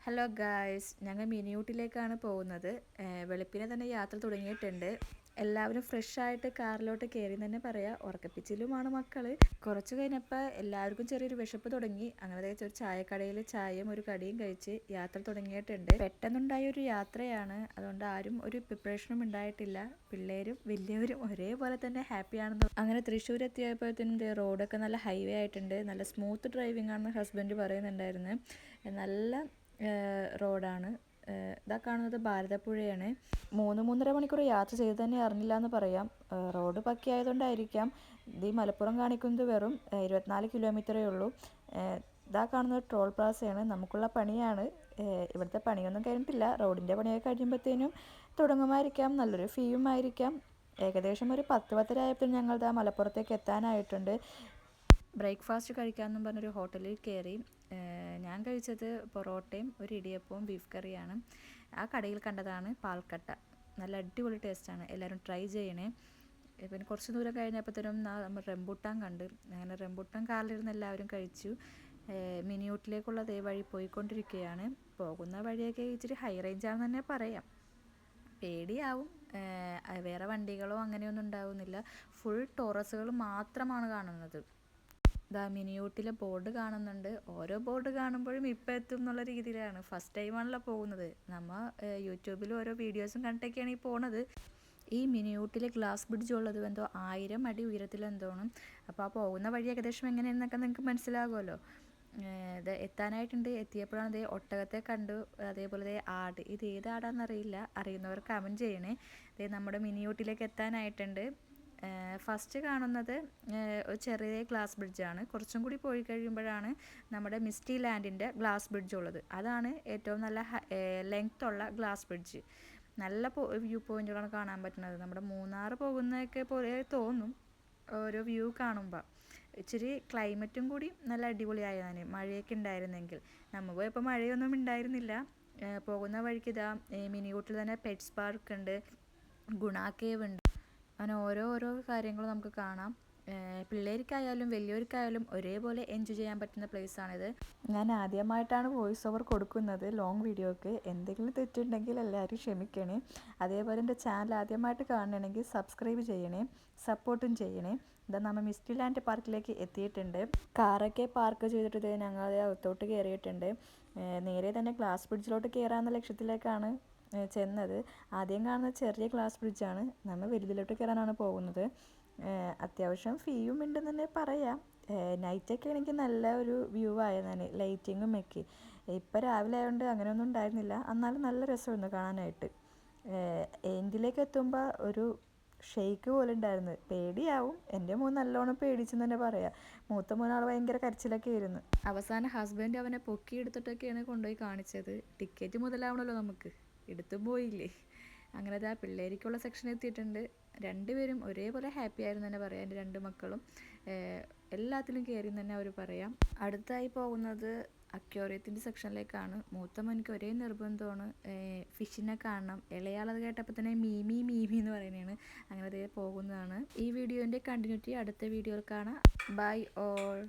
Hello guys, ഞങ്ങൾ മിനിയൂട്ടിലേക്കാണ് പോകുന്നത്. വെളുപ്പിനെ തന്നെ യാത്ര തുടങ്ങിയിട്ടുണ്ട്. എല്ലാവരും ഫ്രഷ് ആയിട്ട് കാറിലോട്ട് കയറി തന്നെ പറയാം. ഉറക്കപ്പിച്ചിലുമാണ് മക്കൾ. കുറച്ച് കഴിഞ്ഞപ്പോൾ എല്ലാവർക്കും ചെറിയൊരു വിശപ്പ് തുടങ്ങി. അങ്ങനെ ഒരു ചായക്കടയിൽ ചായയും ഒരു കടിയും കഴിച്ച് യാത്ര തുടങ്ങിയിട്ടുണ്ട്. പെട്ടെന്നുണ്ടായ ഒരു യാത്രയാണ്, അതുകൊണ്ട് ആരും ഒരു പ്രിപ്പറേഷനും ഉണ്ടായിട്ടില്ല. പിള്ളേരും വലിയവരും ഒരേപോലെ തന്നെ ഹാപ്പിയാണെന്ന്. അങ്ങനെ തൃശ്ശൂർ എത്തിയപ്പോഴത്തേനും റോഡൊക്കെ നല്ല ഹൈവേ ആയിട്ടുണ്ട്. നല്ല സ്മൂത്ത് ഡ്രൈവിംഗ് ആണെന്ന് ഹസ്ബൻഡ് പറയുന്നുണ്ടായിരുന്നു. നല്ല റോഡാണ്. ഇതാ കാണുന്നത് ഭാരതപ്പുഴയാണ്. 3-3.5 മണിക്കൂർ യാത്ര ചെയ്ത് തന്നെ അറിഞ്ഞില്ല എന്ന് പറയാം. റോഡ് പക്കി ആയതുകൊണ്ടായിരിക്കാം. ഇത് ഈ മലപ്പുറം കാണിക്കുന്നത് വെറും 24 കിലോമീറ്ററേ ഉള്ളൂ. ഇതാ കാണുന്നത് ടോൾ പ്ലാസയാണ്. നമുക്കുള്ള പണിയാണ്. ഇവിടുത്തെ പണിയൊന്നും കഴിഞ്ഞിട്ടില്ല. റോഡിൻ്റെ പണിയൊക്കെ കഴിയുമ്പോഴത്തേനും തുടങ്ങുമായിരിക്കാം. നല്ലൊരു ഫീയും ആയിരിക്കാം. ഏകദേശം ഒരു 10-10:30 ആയപ്പോൾ ഞങ്ങൾ ഇതാ മലപ്പുറത്തേക്ക് എത്താനായിട്ടുണ്ട്. ബ്രേക്ക്ഫാസ്റ്റ് കഴിക്കാമെന്നും പറഞ്ഞൊരു ഹോട്ടലിൽ കയറി. ഞാൻ കഴിച്ചത് പൊറോട്ടയും ഒരു ഇടിയപ്പവും ബീഫ് കറിയാണ്. ആ കടയിൽ കണ്ടതാണ് പാൽക്കട്ട. നല്ല അടിപൊളി ടേസ്റ്റാണ്, എല്ലാവരും ട്രൈ ചെയ്യണേ. പിന്നെ കുറച്ച് ദൂരം കഴിഞ്ഞപ്പോഴത്തേനും നമ്മൾ റംബൂട്ടാൻ കണ്ട്. അങ്ങനെ റംബൂട്ടാൻ കാറിലിരുന്ന് എല്ലാവരും കഴിച്ചു. മിനിയൂട്ടിലേക്കുള്ള വഴി പോയിക്കൊണ്ടിരിക്കുകയാണ്. പോകുന്ന വഴിയൊക്കെ ഇച്ചിരി ഹൈ റേഞ്ചാണെന്ന് തന്നെ പറയാം. പേടിയാവും. വേറെ വണ്ടികളോ അങ്ങനെയൊന്നും ഉണ്ടാവുന്നില്ല. ഫുൾ ടോറസുകൾ മാത്രമാണ് കാണുന്നത്. മിനിയൂട്ടിലെ ബോർഡ് കാണുന്നുണ്ട്. ഓരോ ബോർഡ് കാണുമ്പോഴും ഇപ്പം എത്തും എന്നുള്ള രീതിയിലാണ്. ഫസ്റ്റ് ടൈമാണല്ലോ പോകുന്നത്. നമ്മൾ യൂട്യൂബിൽ ഓരോ വീഡിയോസും കണ്ടിട്ടൊക്കെയാണ് ഈ പോണത്. ഈ മിനിയൂട്ടിലെ ഗ്ലാസ് ബ്രിഡ്ജ് ഉള്ളത് എന്തോ 1000 അടി ഉയരത്തിലെന്തോണം. അപ്പോൾ ആ പോകുന്ന വഴി ഏകദേശം എങ്ങനെയെന്നൊക്കെ നിങ്ങൾക്ക് മനസ്സിലാകുമല്ലോ. ഇത് എത്താനായിട്ടുണ്ട്. എത്തിയപ്പോഴാണ് ഒട്ടകത്തെ കണ്ടു. അതേപോലെ ആട്. ഇത് ഏത് ആടാണെന്നറിയില്ല. അറിയുന്നവർ കമൻറ്റ് ചെയ്യണേ. നമ്മുടെ മിനിയൂട്ടിലേക്ക് എത്താനായിട്ടുണ്ട്. ഫസ്റ്റ് കാണുന്നത് ഒരു ചെറിയ ഗ്ലാസ് ബ്രിഡ്ജാണ്. കുറച്ചും കൂടി പോയി കഴിയുമ്പോഴാണ് നമ്മുടെ മിസ്റ്റി ലാൻഡിൻ്റെ ഗ്ലാസ് ബ്രിഡ്ജ് ഉള്ളത്. അതാണ് ഏറ്റവും നല്ല ലെങ്ത്തുള്ള ഗ്ലാസ് ബ്രിഡ്ജ്. നല്ല വ്യൂ പോയിന്റുകളാണ് കാണാൻ പറ്റുന്നത്. നമ്മുടെ മൂന്നാർ പോകുന്നതൊക്കെ പോലെ തോന്നും ഓരോ വ്യൂ കാണുമ്പോൾ. ഇച്ചിരി ക്ലൈമറ്റും കൂടി നല്ല അടിപൊളിയായതാണ്, മഴയൊക്കെ ഉണ്ടായിരുന്നെങ്കിൽ. നമ്മൾ പോയപ്പോൾ മഴയൊന്നും ഉണ്ടായിരുന്നില്ല. പോകുന്ന വഴിക്ക് മിനിയൂട്ടിൽ തന്നെ പെറ്റ്സ് പാർക്ക് ഉണ്ട്, ഗുണ കേവ് ഉണ്ട്. അങ്ങനെ ഓരോ കാര്യങ്ങളും നമുക്ക് കാണാം. പിള്ളേർക്കായാലും വലിയവർക്കായാലും ഒരേപോലെ എൻജോയ് ചെയ്യാൻ പറ്റുന്ന പ്ലേസാണിത്. ഞാൻ ആദ്യമായിട്ടാണ് വോയിസ് ഓവർ കൊടുക്കുന്നത് ലോങ് വീഡിയോക്ക്. എന്തെങ്കിലും തെറ്റുണ്ടെങ്കിൽ എല്ലാവരും ക്ഷമിക്കണേ. അതേപോലെ എൻ്റെ ചാനൽ ആദ്യമായിട്ട് കാണണമെങ്കിൽ സബ്സ്ക്രൈബ് ചെയ്യണേ, സപ്പോർട്ടും ചെയ്യണേ. നമ്മൾ മിസ്റ്റി ലാൻഡ് പാർക്കിലേക്ക് എത്തിയിട്ടുണ്ട്. കാറൊക്കെ പാർക്ക് ചെയ്തിട്ട് ഞങ്ങൾ അകത്തോട്ട് കയറിയിട്ടുണ്ട്. നേരെ തന്നെ ഗ്ലാസ് ബ്രിഡ്ജിലോട്ട് കയറാമെന്ന ലക്ഷ്യത്തിലേക്കാണ് ചെന്നത്. ആദ്യം കാണുന്ന ചെറിയ ഗ്ലാസ് ബ്രിഡ്ജാണ്. നമ്മൾ വലുതിലോട്ട് കയറാനാണ് പോകുന്നത്. അത്യാവശ്യം ഫീയും ഉണ്ടെന്ന് തന്നെ പറയാം. നൈറ്റൊക്കെ ആണെങ്കിൽ നല്ല ഒരു വ്യൂ ആയതാണ്, ലൈറ്റിങ്ങും ഒക്കെ. ഇപ്പം രാവിലെ ആയതുകൊണ്ട് അങ്ങനെയൊന്നും ഉണ്ടായിരുന്നില്ല. എന്നാലും നല്ല രസമായിരുന്നു കാണാനായിട്ട്. എൻഡിലേക്ക് എത്തുമ്പോൾ ഒരു ഷെയ്ക്ക് പോലെ ഉണ്ടായിരുന്നു. പേടിയാവും. എൻ്റെ മോൻ നല്ലോണം പേടിച്ചെന്ന് തന്നെ പറയാം. മൂത്ത മോനാൾ ഭയങ്കര കരച്ചിലൊക്കെ ആയിരുന്നു. അവസാനം ഹസ്ബൻഡ് അവനെ പൊക്കിയെടുത്തിട്ടൊക്കെയാണ് കൊണ്ടുപോയി കാണിച്ചത്. ടിക്കറ്റ് മുതലാവണമല്ലോ നമുക്ക്, എടുത്തും പോയില്ലേ. അങ്ങനെ പിള്ളേർക്കുള്ള സെക്ഷൻ എത്തിയിട്ടുണ്ട്. രണ്ടുപേരും ഒരേപോലെ ഹാപ്പി ആയിരുന്നു തന്നെ പറയാം. എൻ്റെ 2 മക്കളും എല്ലാത്തിലും കയറി തന്നെ അവർ പറയാം. അടുത്തായി പോകുന്നത് അക്വേറിയത്തിൻ്റെ സെക്ഷനിലേക്കാണ്. മൂത്ത മോനിക്ക് ഒരേ നിർബന്ധമാണ്, ഫിഷിനെ കാണണം. ഇളയാളത് കേട്ടപ്പോൾ തന്നെ മീമി മീമി എന്ന് പറയുന്നതാണ്. അങ്ങനെ പോകുന്നതാണ്. ഈ വീഡിയോൻ്റെ കണ്ടിന്യൂറ്റി അടുത്ത വീഡിയോയിൽ കാണാം. Bye all.